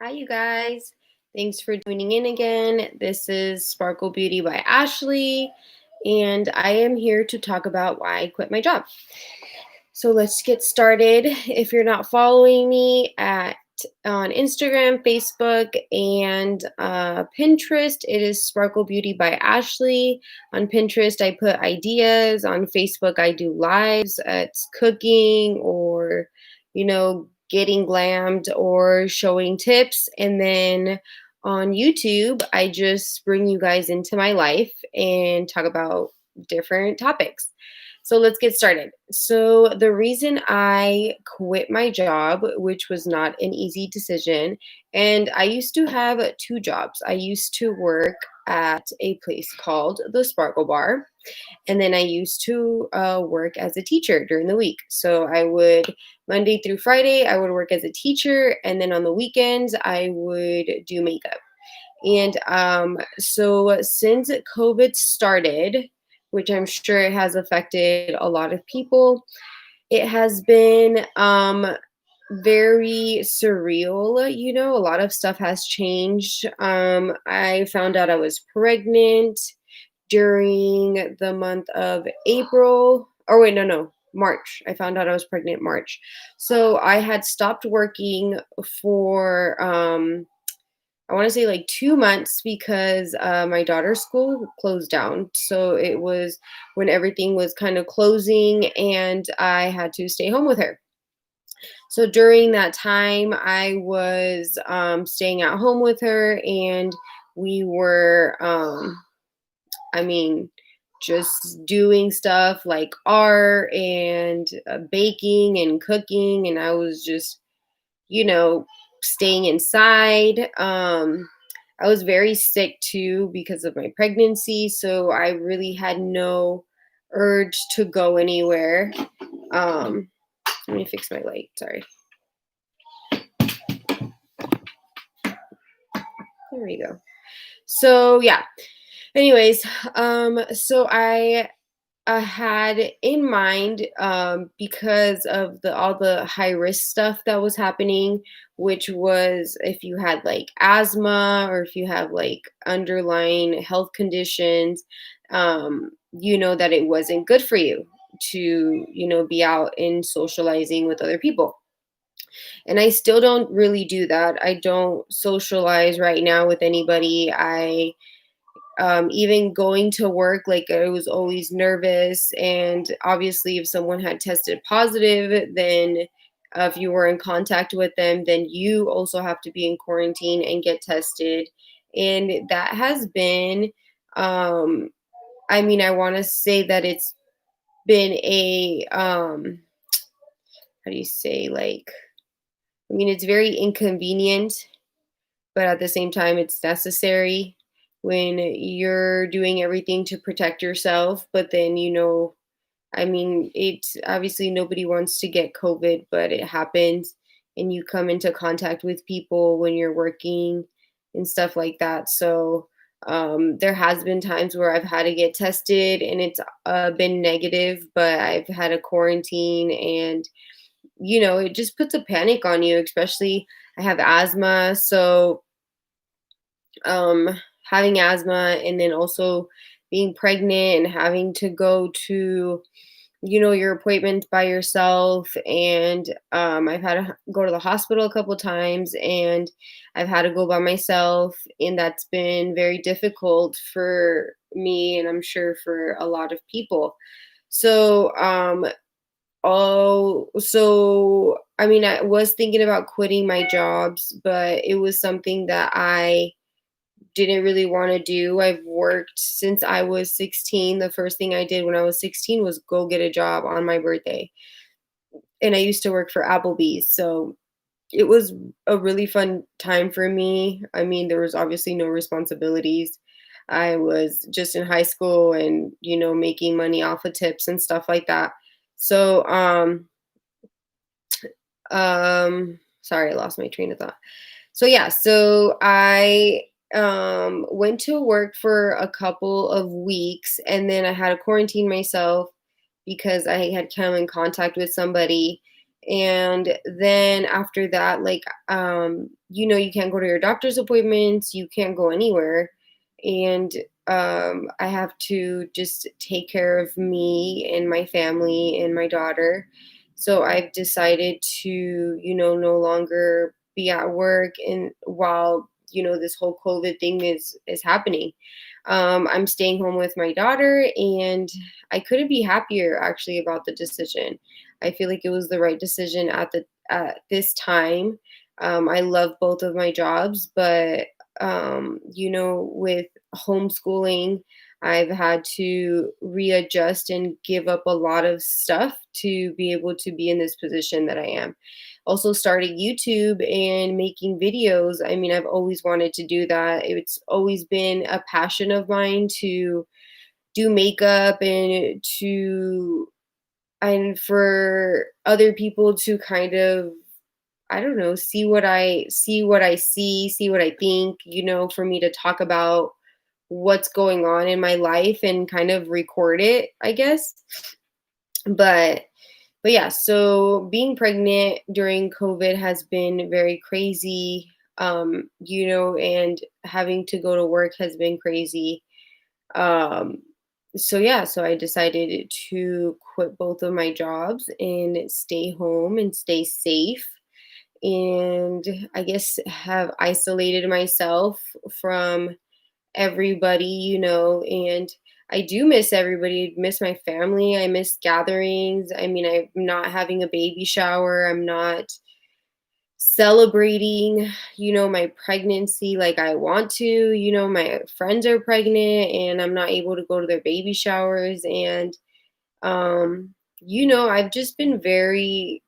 Hi, you guys. Thanks for tuning in again. This is Sparkle Beauty by Ashley, and I am here to talk about why I quit my job. So let's get started. If you're not following me on Instagram, Facebook, and Pinterest, it is Sparkle Beauty by Ashley. On Pinterest, I put ideas. On Facebook, I do lives. It's cooking or, getting glammed or showing tips. And then on YouTube, I just bring you guys into my life and talk about different topics. So let's get started. So, the reason I quit my job, which was not an easy decision, and I used to have two jobs. I used to work at a place called the Sparkle Bar, and then I used to work as a teacher during the week. So, I would, Monday through Friday, I would work as a teacher, and then on the weekends, I would do makeup. And so since COVID started, which I'm sure it has affected a lot of people, it has been very surreal. A lot of stuff has changed. I found out I was pregnant during the month of April. Or wait, no, March. I found out I was pregnant March. So I had stopped working for I want to say like 2 months because my daughter's school closed down. So it was when everything was kind of closing and I had to stay home with her. So during that time, I was staying at home with her and we were, I mean, just doing stuff like art and baking and cooking. And I was just staying inside. I was very sick too because of my pregnancy, so I really had no urge to go anywhere. Um, Let me fix my light. Sorry. There we go. So yeah. Anyways, so I had in mind because of the all the high risk stuff that was happening, which was if you had like asthma or if you have like underlying health conditions, that it wasn't good for you to be out and socializing with other people. And I still don't really do that. I don't socialize right now with anybody. I even going to work, like I was always nervous. And obviously, if someone had tested positive, then if you were in contact with them, then you also have to be in quarantine and get tested. And that has been, I want to say that it's been how do you say, like, it's very inconvenient, but at the same time, it's necessary when you're doing everything to protect yourself. But then, it's obviously nobody wants to get COVID, but it happens. And you come into contact with people when you're working and stuff like that. So, there has been times where I've had to get tested and it's been negative, but I've had a quarantine and, it just puts a panic on you, especially I have asthma. So, um, having asthma and then also being pregnant and having to go to your appointment by yourself. And I've had to go to the hospital a couple times and I've had to go by myself, and that's been very difficult for me and I'm sure for a lot of people. So I was thinking about quitting my jobs, but it was something that I didn't really want to do. I've worked since I was 16. The first thing I did when I was 16 was go get a job on my birthday. And I used to work for Applebee's. So it was a really fun time for me. There was obviously no responsibilities. I was just in high school and, making money off of tips and stuff like that. So, sorry, I lost my train of thought. So yeah, so I went to work for a couple of weeks and then I had to quarantine myself because I had come in contact with somebody. And then after that, like, you can't go to your doctor's appointments, you can't go anywhere. And I have to just take care of me and my family and my daughter. So I've decided to, no longer be at work and while, this whole COVID thing is happening. I'm staying home with my daughter, and I couldn't be happier actually about the decision. I feel like it was the right decision at this time. I love both of my jobs, but with homeschooling, I've had to readjust and give up a lot of stuff to be able to be in this position that I am. Also, starting YouTube and making videos. I mean, I've always wanted to do that. It's always been a passion of mine to do makeup and for other people to kind of, I don't know, see what I think, for me to talk about what's going on in my life and kind of record it, I guess. But but yeah, so being pregnant during COVID has been very crazy, and having to go to work has been crazy. Um, so yeah, so I decided to quit both of my jobs and stay home and stay safe. And I guess have isolated myself from everybody, and I do miss everybody. I miss my family. I miss gatherings. I mean, I'm not having a baby shower. I'm not celebrating, my pregnancy like I want to. My friends are pregnant and I'm not able to go to their baby showers. And, I've just been very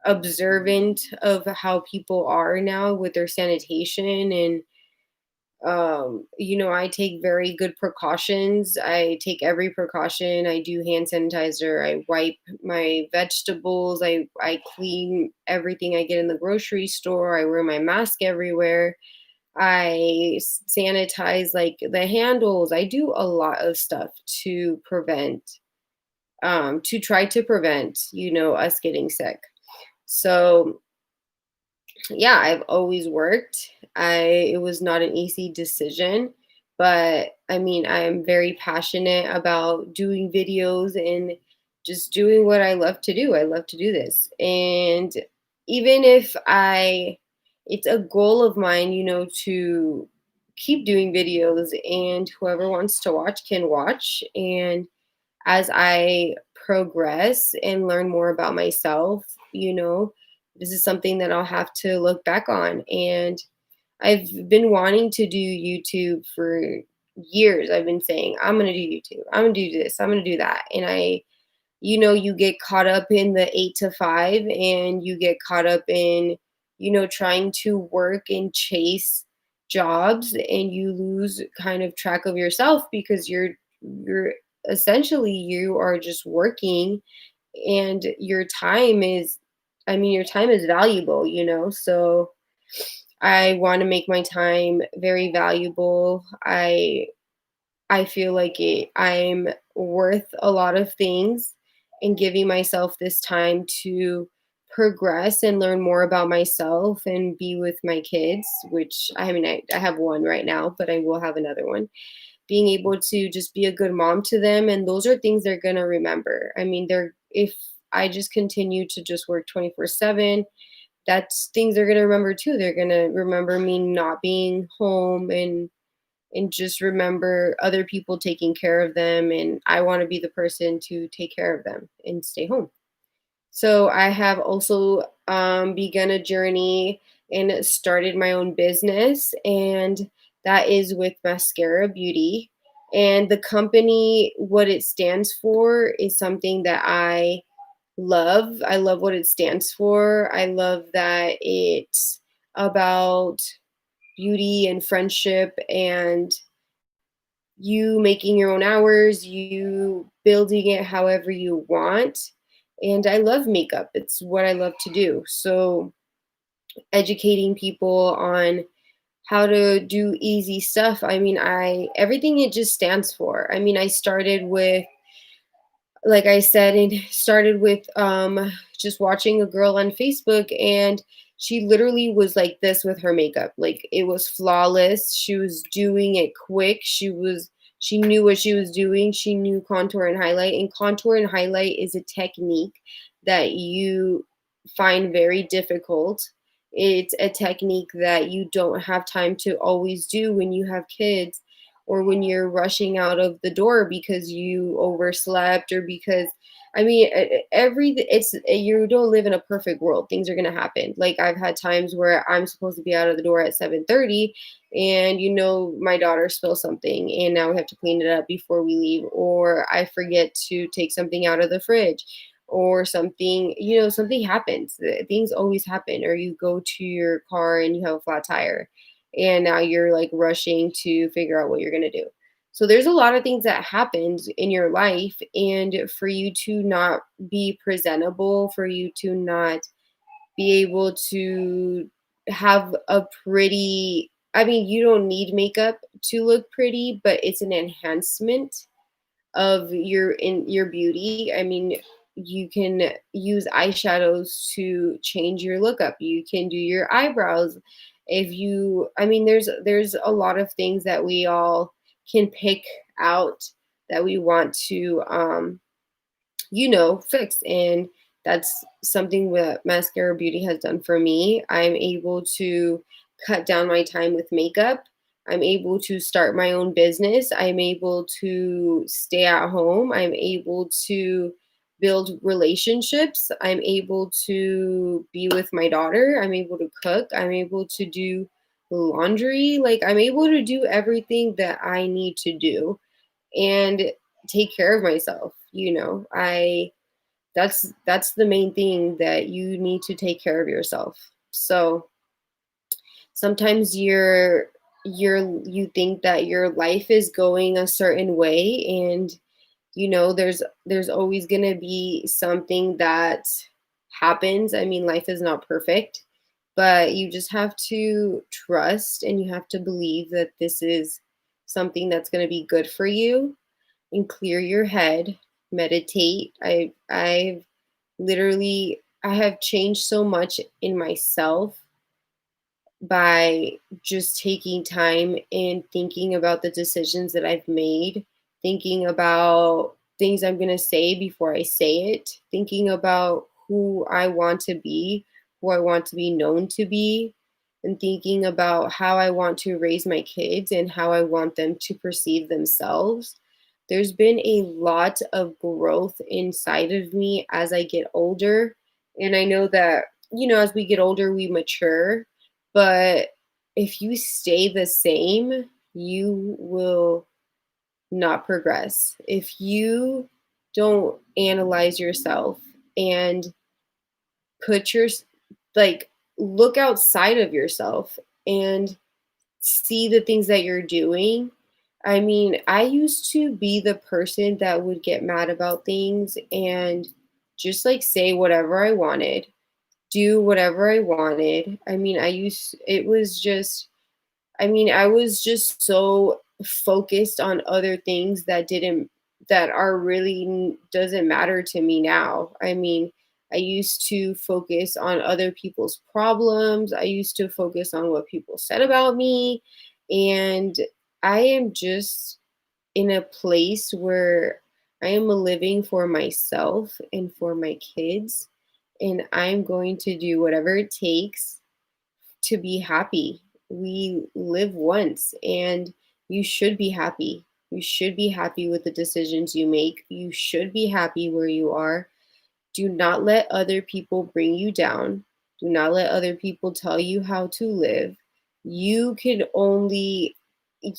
observant of how people are now with their sanitation. And I take very good precautions. I take every precaution. I do hand sanitizer. I wipe my vegetables. I clean everything I get in the grocery store. I wear my mask everywhere. Sanitize like the handles. I do a lot of stuff to try to prevent, us getting sick. So yeah, I've always worked. It was not an easy decision, but I mean, I am very passionate about doing videos and just doing what I love to do. I love to do this. And even if it's a goal of mine, to keep doing videos and whoever wants to watch can watch. And as I progress and learn more about myself, this is something that I'll have to look back on. And I've been wanting to do YouTube for years. I've been saying, I'm going to do YouTube. I'm going to do this. I'm going to do that. And you get caught up in the 8 to 5 and you get caught up in, trying to work and chase jobs and you lose kind of track of yourself because you're essentially you are just working and your time is valuable, so I want to make my time very valuable. I feel like I'm worth a lot of things, and giving myself this time to progress and learn more about myself and be with my kids, which I mean I have one right now, but I will have another one. Being able to just be a good mom to them, and those are things they're going to remember. I mean, they're if I just continue to just work 24/7, that's things they're going to remember too. They're going to remember me not being home and just remember other people taking care of them, and I want to be the person to take care of them and stay home. So I have also begun a journey and started my own business, and that is with Mascara Beauty. And the company, what it stands for, is something that I love. I love what it stands for. I love that it's about beauty and friendship and you making your own hours, you building it however you want. And I love makeup. It's what I love to do. So educating people on how to do easy stuff. I mean, I everything it just stands for. I mean, I started with like I said, it started with just watching a girl on Facebook, and she literally was like this with her makeup. Like it was flawless. She was doing it quick. She knew what she was doing. She knew contour and highlight. And contour and highlight is a technique that you find very difficult. It's a technique that you don't have time to always do when you have kids, or when you're rushing out of the door because you overslept, or because I mean every it's you don't live in a perfect world. Things are going to happen. Like I've had times where I'm supposed to be out of the door at 7:30, and my daughter spills something and now we have to clean it up before we leave, or I forget to take something out of the fridge, or something, something happens. Things always happen. Or you go to your car and you have a flat tire, and now you're like rushing to figure out what you're going to do. So there's a lot of things that happens in your life, and for you to not be presentable, for you to not be able to have a pretty, I mean, you don't need makeup to look pretty, but it's an enhancement of your beauty. I mean, you can use eyeshadows to change your look up. You can do your eyebrows. If you I mean, there's a lot of things that we all can pick out that we want to fix. And that's something that Mascara Beauty has done for me. I'm able to cut down my time with makeup. I'm able to start my own business. I'm able to stay at home. I'm able to build relationships. I'm able to be with my daughter. I'm able to cook. I'm able to do laundry. Like, I'm able to do everything that I need to do and take care of myself. I that's the main thing, that you need to take care of yourself. So sometimes you think that your life is going a certain way, and there's always going to be something that happens. I mean, life is not perfect, but you just have to trust and you have to believe that this is something that's going to be good for you. And clear your head, meditate. I have changed so much in myself by just taking time and thinking about the decisions that I've made, thinking about things I'm going to say before I say it, thinking about who I want to be, who I want to be known to be, and thinking about how I want to raise my kids and how I want them to perceive themselves. There's been a lot of growth inside of me as I get older. And I know that, as we get older, we mature, but if you stay the same, you will not progress. If you don't analyze yourself and put your, like, look outside of yourself and see the things that you're doing. I mean, I used to be the person that would get mad about things and just like say whatever I wanted, do whatever I wanted. I mean, I was just so focused on other things that are really doesn't matter to me now. I mean, I used to focus on other people's problems. I used to focus on what people said about me. And I am just in a place where I am living for myself and for my kids. And I'm going to do whatever it takes to be happy. We live once, and you should be happy. You should be happy with the decisions you make. You should be happy where you are. Do not let other people bring you down. Do not let other people tell you how to live. You can only,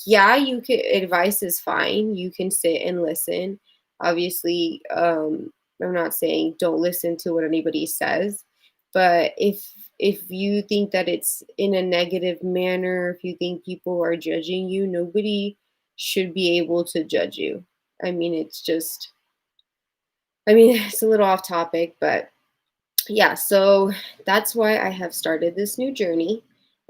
yeah, you can, advice is fine. You can sit and listen. Obviously, I'm not saying don't listen to what anybody says, but if you think that it's in a negative manner, if you think people are judging you, nobody should be able to judge you. I mean, it's a little off topic, but yeah, so that's why I have started this new journey.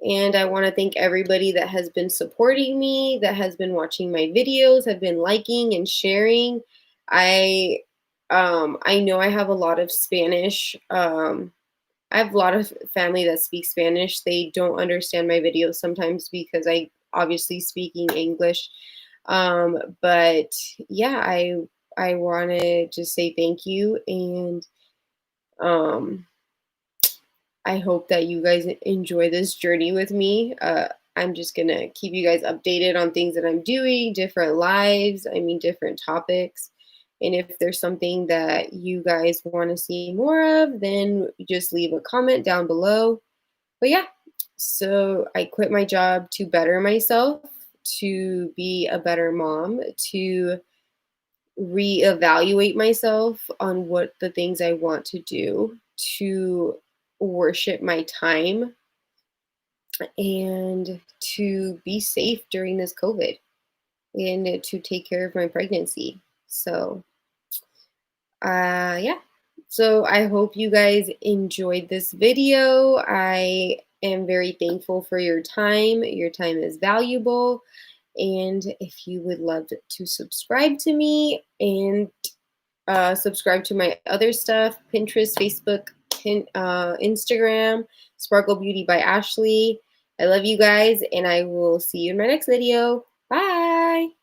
And I want to thank everybody that has been supporting me, that has been watching my videos, have been liking and sharing. I I know I have a lot of Spanish. I have a lot of family that speaks Spanish. They don't understand my videos sometimes because I obviously speaking English. But yeah, I want to just say thank you, and um, I hope that you guys enjoy this journey with me. I'm just gonna keep you guys updated on things that I'm doing, different lives, I mean, different topics. And if there's something that you guys want to see more of, then just leave a comment down below. But yeah, so I quit my job to better myself, to be a better mom, to reevaluate myself on what the things I want to do, to worship my time, and to be safe during this COVID, and to take care of my pregnancy. So, yeah. So I hope you guys enjoyed this video. I am very thankful for your time. Your time is valuable. And if you would love to subscribe to me and subscribe to my other stuff, Pinterest, Facebook, Instagram, Sparkle Beauty by Ashley. I love you guys, and I will see you in my next video. Bye.